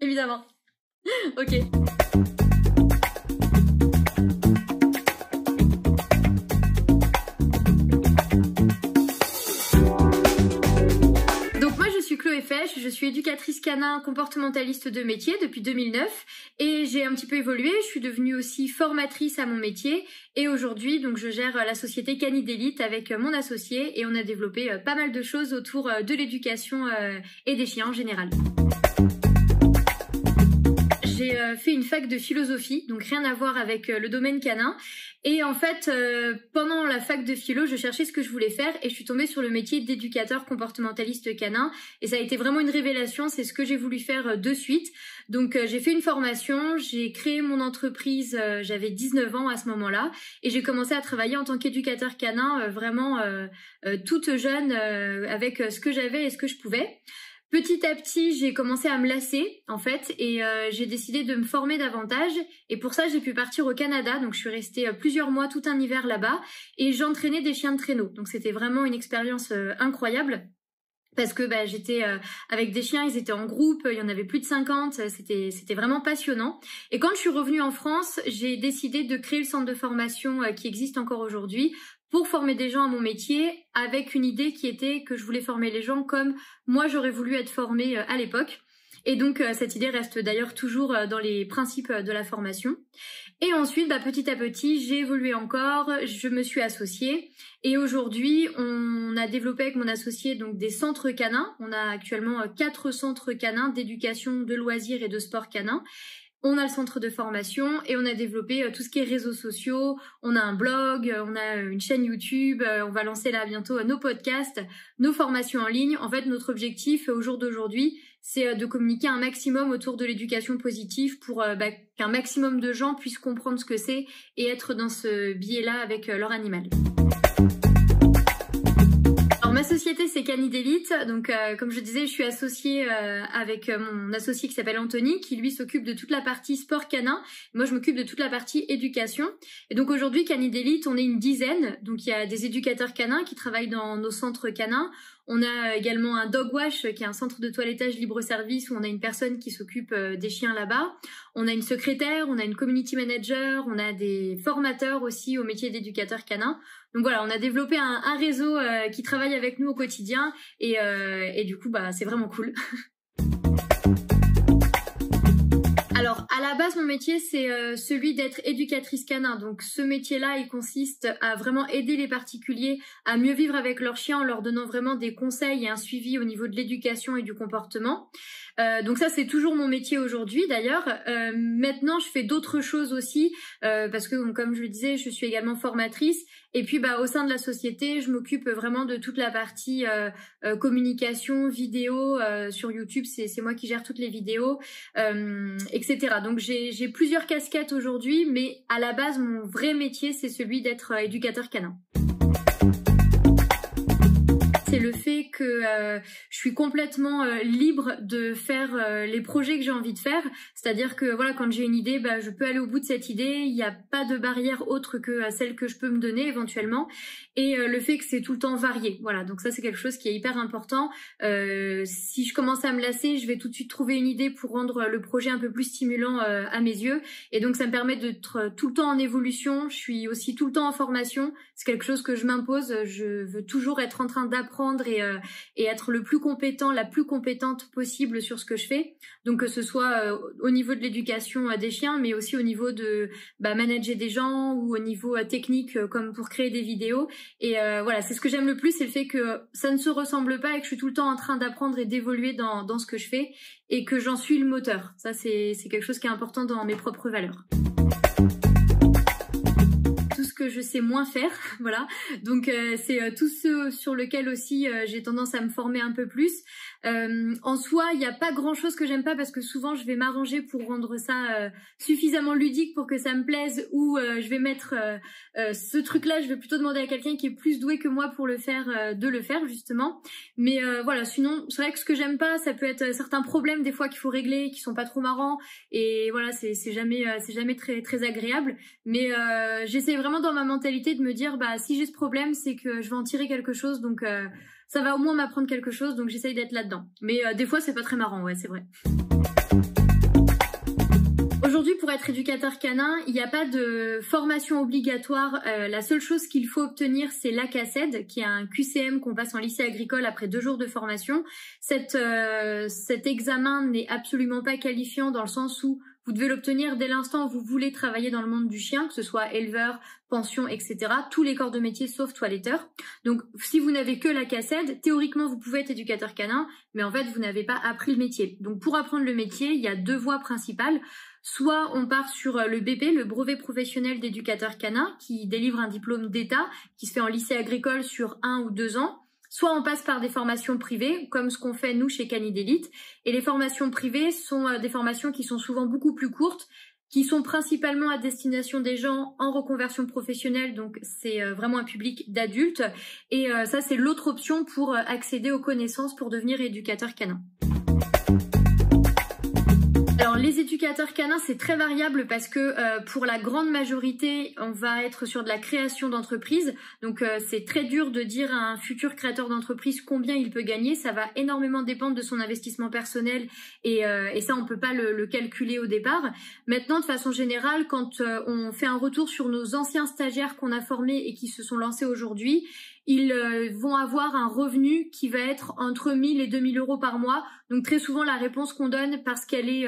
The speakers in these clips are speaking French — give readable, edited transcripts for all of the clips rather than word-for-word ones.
évidemment. Ok. Donc moi je suis Chloé Fesch, je suis éducatrice canin comportementaliste de métier depuis 2009 et j'ai un petit peu évolué, je suis devenue aussi formatrice à mon métier et aujourd'hui donc je gère la société Canidélite avec mon associé et on a développé pas mal de choses autour de l'éducation et des chiens en général. J'ai fait une fac de philosophie, donc rien à voir avec le domaine canin. Et en fait, pendant la fac de philo, je cherchais ce que je voulais faire et je suis tombée sur le métier d'éducateur comportementaliste canin. Et ça a été vraiment une révélation, c'est ce que j'ai voulu faire de suite. Donc j'ai fait une formation, j'ai créé mon entreprise, j'avais 19 ans à ce moment-là. Et j'ai commencé à travailler en tant qu'éducateur canin, vraiment toute jeune, avec ce que j'avais et ce que je pouvais. Petit à petit, j'ai commencé à me lasser, en fait, et j'ai décidé de me former davantage. Et pour ça, j'ai pu partir au Canada. Donc, je suis restée plusieurs mois, tout un hiver là-bas. Et j'entraînais des chiens de traîneau. Donc, c'était vraiment une expérience incroyable. Parce que j'étais avec des chiens, ils étaient en groupe, il y en avait plus de 50, c'était vraiment passionnant. Et quand je suis revenue en France, j'ai décidé de créer le centre de formation qui existe encore aujourd'hui pour former des gens à mon métier avec une idée qui était que je voulais former les gens comme moi j'aurais voulu être formée à l'époque. Et donc cette idée reste d'ailleurs toujours dans les principes de la formation. Et ensuite, petit à petit, j'ai évolué encore, je me suis associée. Et aujourd'hui, on a développé avec mon associé donc des centres canins. On a actuellement 4 centres canins d'éducation, de loisirs et de sport canin. On a le centre de formation et on a développé tout ce qui est réseaux sociaux. On a un blog, on a une chaîne YouTube, on va lancer là bientôt nos podcasts, nos formations en ligne. En fait, notre objectif au jour d'aujourd'hui, c'est de communiquer un maximum autour de l'éducation positive pour qu'un maximum de gens puissent comprendre ce que c'est et être dans ce biais-là avec leur animal. Alors ma société c'est Canidélite, donc comme je disais je suis associée avec mon associé qui s'appelle Anthony qui lui s'occupe de toute la partie sport canin, moi je m'occupe de toute la partie éducation. Et donc aujourd'hui Canidélite on est une dizaine, donc il y a des éducateurs canins qui travaillent dans nos centres canins. On a également un dog wash qui est un centre de toilettage libre-service où on a une personne qui s'occupe des chiens là-bas. On a une secrétaire, on a une community manager, on a des formateurs aussi au métier d'éducateur canin. Donc voilà, on a développé un réseau qui travaille avec nous au quotidien et du coup c'est vraiment cool. Alors, à la base, mon métier, c'est celui d'être éducatrice canin. Donc, ce métier-là, il consiste à vraiment aider les particuliers à mieux vivre avec leurs chiens en leur donnant vraiment des conseils et un suivi au niveau de l'éducation et du comportement. Donc ça, c'est toujours mon métier aujourd'hui, d'ailleurs. Maintenant, je fais d'autres choses aussi parce que, comme je le disais, je suis également formatrice. Et puis, au sein de la société, je m'occupe vraiment de toute la partie communication, vidéo. Sur YouTube, c'est moi qui gère toutes les vidéos, etc. Donc, j'ai plusieurs casquettes aujourd'hui, mais à la base, mon vrai métier, c'est celui d'être éducateur canin. C'est le fait que je suis complètement libre de faire les projets que j'ai envie de faire. C'est-à-dire que voilà, quand j'ai une idée, je peux aller au bout de cette idée. Il n'y a pas de barrière autre que celle que je peux me donner éventuellement. Et le fait que c'est tout le temps varié. Voilà, donc ça c'est quelque chose qui est hyper important. Si je commence à me lasser, je vais tout de suite trouver une idée pour rendre le projet un peu plus stimulant à mes yeux. Et donc ça me permet d'être tout le temps en évolution. Je suis aussi tout le temps en formation. C'est quelque chose que je m'impose. Je veux toujours être en train d'apprendre et être le plus compétent, la plus compétente possible sur ce que je fais. Donc que ce soit au niveau de l'éducation des chiens, mais aussi au niveau de manager des gens ou au niveau technique comme pour créer des vidéos. Et voilà, c'est ce que j'aime le plus, c'est le fait que ça ne se ressemble pas et que je suis tout le temps en train d'apprendre et d'évoluer dans ce que je fais et que j'en suis le moteur. Ça, c'est quelque chose qui est important dans mes propres valeurs. Que je sais moins faire, voilà. Donc c'est tout ce sur lequel aussi j'ai tendance à me former un peu plus. En soi, il n'y a pas grand-chose que j'aime pas parce que souvent je vais m'arranger pour rendre ça suffisamment ludique pour que ça me plaise ou je vais mettre ce truc-là, je vais plutôt demander à quelqu'un qui est plus doué que moi pour le faire, de le faire justement. Mais voilà, sinon c'est vrai que ce que j'aime pas, ça peut être certains problèmes des fois qu'il faut régler, qui sont pas trop marrants et voilà, c'est jamais très agréable. Mais j'essaie vraiment dans ma mentalité de me dire si j'ai ce problème, c'est que je vais en tirer quelque chose, donc ça va au moins m'apprendre quelque chose, donc j'essaye d'être là-dedans. Mais des fois c'est pas très marrant, ouais, c'est vrai. Aujourd'hui, pour être éducateur canin, il n'y a pas de formation obligatoire. La seule chose qu'il faut obtenir, c'est l'ACACED, qui est un QCM qu'on passe en lycée agricole après 2 jours de formation. Cet examen n'est absolument pas qualifiant dans le sens où vous devez l'obtenir dès l'instant où vous voulez travailler dans le monde du chien, que ce soit éleveur, pension, etc. Tous les corps de métier sauf toiletteur. Donc, si vous n'avez que l'ACACED, théoriquement, vous pouvez être éducateur canin, mais en fait, vous n'avez pas appris le métier. Donc, pour apprendre le métier, il y a 2 voies principales. Soit on part sur le BP, le brevet professionnel d'éducateur canin, qui délivre un diplôme d'État, qui se fait en lycée agricole sur 1 ou 2 ans. Soit on passe par des formations privées, comme ce qu'on fait nous chez Canidélite. Et les formations privées sont des formations qui sont souvent beaucoup plus courtes, qui sont principalement à destination des gens en reconversion professionnelle, donc c'est vraiment un public d'adultes. Et ça, c'est l'autre option pour accéder aux connaissances pour devenir éducateur canin. Alors les éducateurs canins, c'est très variable parce que pour la grande majorité, on va être sur de la création d'entreprise. Donc c'est très dur de dire à un futur créateur d'entreprise combien il peut gagner. Ça va énormément dépendre de son investissement personnel et ça, on peut pas le calculer au départ. Maintenant, de façon générale, quand on fait un retour sur nos anciens stagiaires qu'on a formés et qui se sont lancés aujourd'hui, ils vont avoir un revenu qui va être entre 1000 et 2000 euros par mois. Donc très souvent, la réponse qu'on donne, parce qu'elle est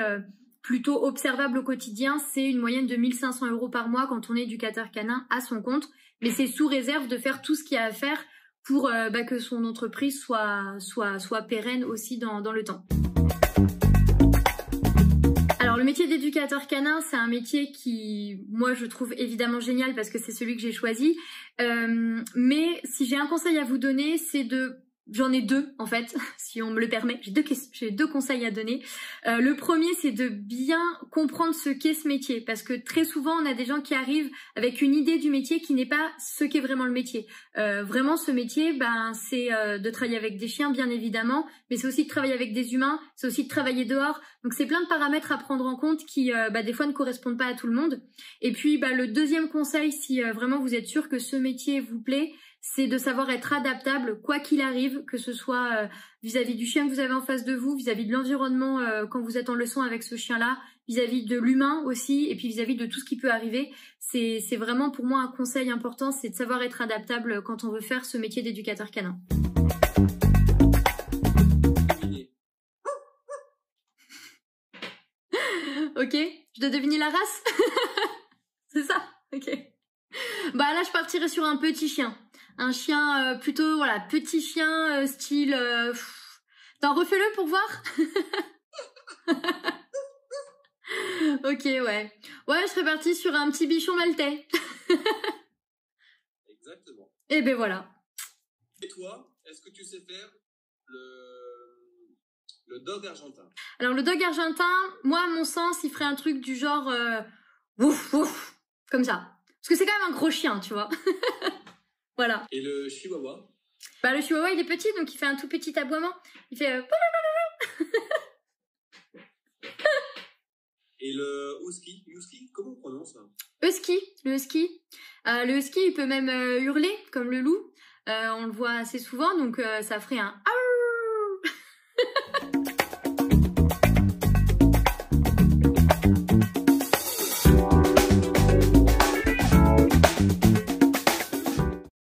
plutôt observable au quotidien, c'est une moyenne de 1500 euros par mois quand on est éducateur canin à son compte. Mais c'est sous réserve de faire tout ce qu'il y a à faire pour que son entreprise soit pérenne aussi dans le temps. Alors le métier d'éducateur canin, c'est un métier qui, moi, je trouve évidemment génial parce que c'est celui que j'ai choisi. Mais si j'ai un conseil à vous donner, c'est j'en ai 2 en fait, si on me le permet. J'ai 2 conseils à donner. Le premier, c'est de bien comprendre ce qu'est ce métier, parce que très souvent, on a des gens qui arrivent avec une idée du métier qui n'est pas ce qu'est vraiment le métier. Vraiment, ce métier, c'est de travailler avec des chiens, bien évidemment, mais c'est aussi de travailler avec des humains, c'est aussi de travailler dehors. Donc, c'est plein de paramètres à prendre en compte qui, des fois, ne correspondent pas à tout le monde. Et puis, le deuxième conseil, si vraiment vous êtes sûr que ce métier vous plaît, c'est de savoir être adaptable quoi qu'il arrive, que ce soit vis-à-vis du chien que vous avez en face de vous, vis-à-vis de l'environnement quand vous êtes en leçon avec ce chien-là, vis-à-vis de l'humain aussi, et puis vis-à-vis de tout ce qui peut arriver. C'est vraiment pour moi un conseil important, c'est de savoir être adaptable quand on veut faire ce métier d'éducateur canin. Ok, je dois deviner la race. C'est ça. Ok. Là, je partirais sur un petit chien. Un chien plutôt, voilà, petit chien style... Attends, refais-le pour voir. Ok, ouais. Ouais, je serais partie sur un petit bichon maltais. Exactement. Et ben voilà. Et toi, est-ce que tu sais faire le dog argentin? Alors, le dog argentin, moi, à mon sens, il ferait un truc du genre... ouf, ouf, comme ça. Parce que c'est quand même un gros chien, tu vois. Voilà. Et le chihuahua? Le chihuahua, il est petit, donc il fait un tout petit aboiement. Il fait... Et le husky? Husky, comment on prononce ça? Husky, le husky. Le husky, il peut même hurler, comme le loup. On le voit assez souvent, donc ça ferait un...